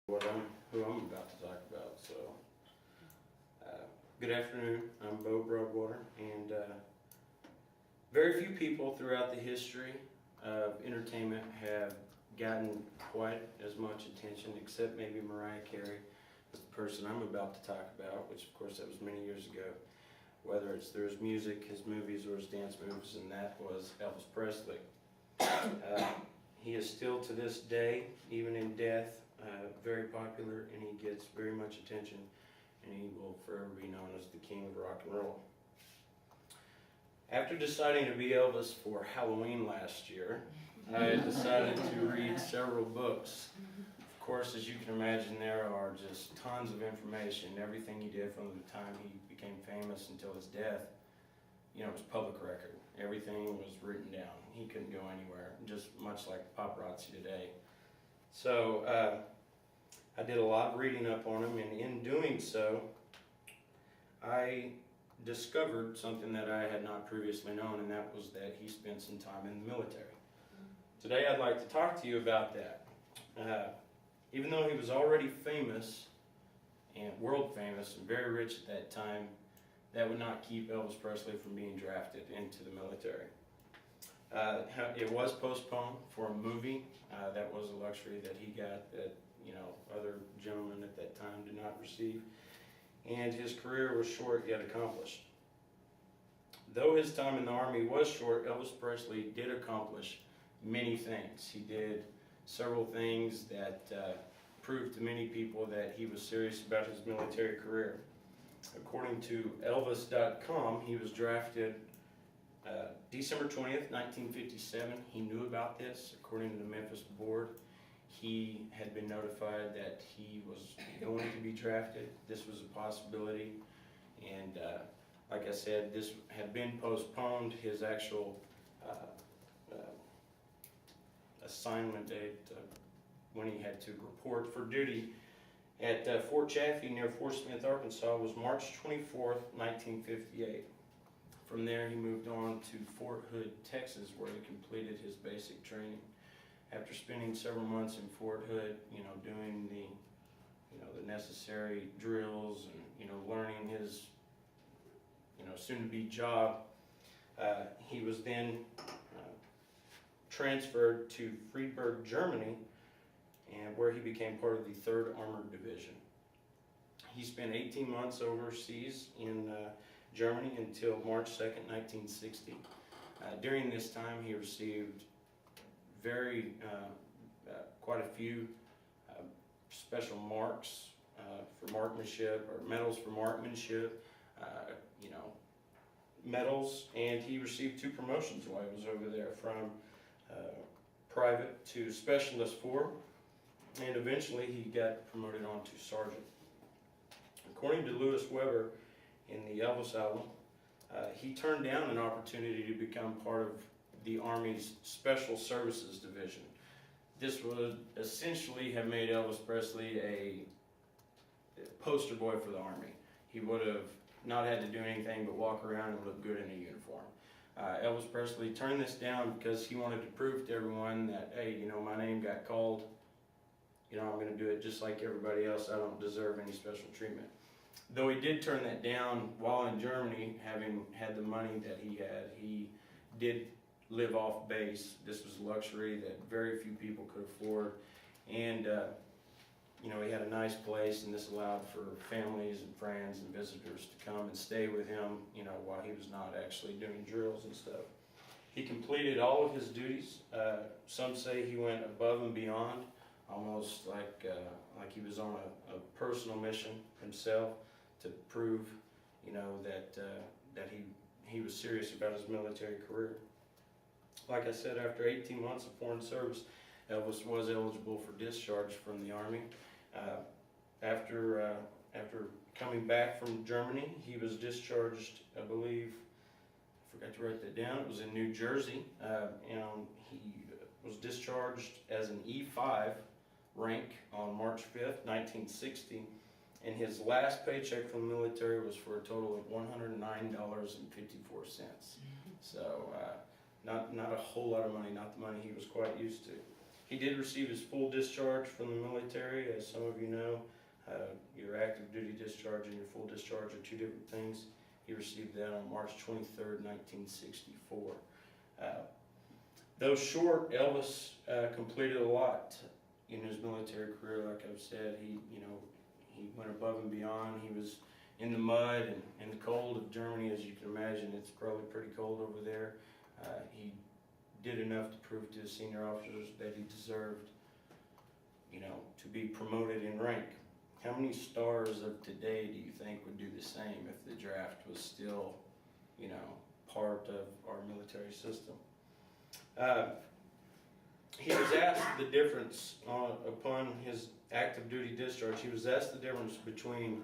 Who I'm about to talk about. So, good afternoon. I'm Bo Broadwater, and very few people throughout the history of entertainment have gotten quite as much attention, except maybe Mariah Carey, the person I'm about to talk about, which of course that was many years ago. Whether it's through his music, his movies, or his dance moves, and that was Elvis Presley. He is still to this day, even in death, very popular, and he gets very much attention, and he will forever be known as the king of rock and roll. After deciding to be Elvis for Halloween last year, I decided to read several books. Of course, as you can imagine, there are just tons of information. Everything he did from the time he became famous until his death, it was public record. Everything was written down. He couldn't go anywhere, just much like paparazzi today. So I did a lot of reading up on him, and in doing so, I discovered something that I had not previously known, and that was that he spent some time in the military. Today I'd like to talk to you about that. Even though he was already famous, and world famous, and very rich at that time, that would not keep Elvis Presley from being drafted into the military. It was postponed for a movie. That was a luxury that he got that other gentlemen at that time did not receive. And his career was short yet accomplished. Though his time in the Army was short, Elvis Presley did accomplish many things. He did several things that proved to many people that he was serious about his military career. According to Elvis.com, he was drafted December 20th, 1957. He knew about this. According to the Memphis board, he had been notified that he was going to be drafted. This was a possibility, and like I said, this had been postponed. His actual assignment date when he had to report for duty at Fort Chaffee near Fort Smith, Arkansas, was March 24th, 1958. From there, he moved on to Fort Hood, Texas, where he completed his basic training. After spending several months in Fort Hood, doing the necessary drills and learning his soon-to-be job, he was then transferred to Friedberg, Germany, and where he became part of the 3rd Armored Division. He spent 18 months overseas in Germany until March 2nd, 1960. During this time, he received quite a few special marks for marksmanship, or medals for marksmanship, medals, and he received 2 promotions while he was over there, from private to specialist 4. And eventually he got promoted on to sergeant. According to Louis Weber in the Elvis album, he turned down an opportunity to become part of the Army's Special Services Division. This would essentially have made Elvis Presley a poster boy for the Army. He would have not had to do anything but walk around and look good in a uniform. Elvis Presley turned this down because he wanted to prove to everyone that, hey, my name got called. I'm going to do it just like everybody else. I don't deserve any special treatment. Though he did turn that down while in Germany, having had the money that he had, he did live off base. This was a luxury that very few people could afford. And, he had a nice place, and this allowed for families and friends and visitors to come and stay with him, while he was not actually doing drills and stuff. He completed all of his duties. Some say he went above and beyond, almost like he was on a personal mission himself to prove, that he was serious about his military career. Like I said, after 18 months of foreign service, Elvis was eligible for discharge from the Army. After coming back from Germany, he was discharged, I believe, I forgot to write that down, it was in New Jersey, and he was discharged as an E5 rank on March 5th, 1960, and his last paycheck from the military was for a total of $109.54. So not a whole lot of money, not the money he was quite used to. He did receive his full discharge from the military, as some of you know. Your active duty discharge and your full discharge are two different things. He received that on March 23rd, 1964. Though short, Elvis completed a lot in his military career. Like I've said, he went above and beyond. He was in the mud and in the cold of Germany, as you can imagine. It's probably pretty cold over there. He did enough to prove to his senior officers that he deserved, to be promoted in rank. How many stars of today do you think would do the same if the draft was still, part of our military system? He was asked the difference upon his active duty discharge. He was asked the difference between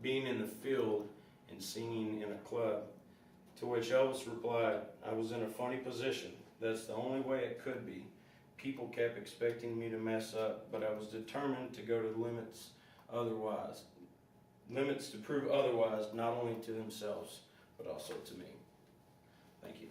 being in the field and singing in a club, to which Elvis replied, "I was in a funny position. That's the only way it could be. People kept expecting me to mess up, but I was determined to go to limits to prove otherwise, not only to themselves, but also to me." Thank you.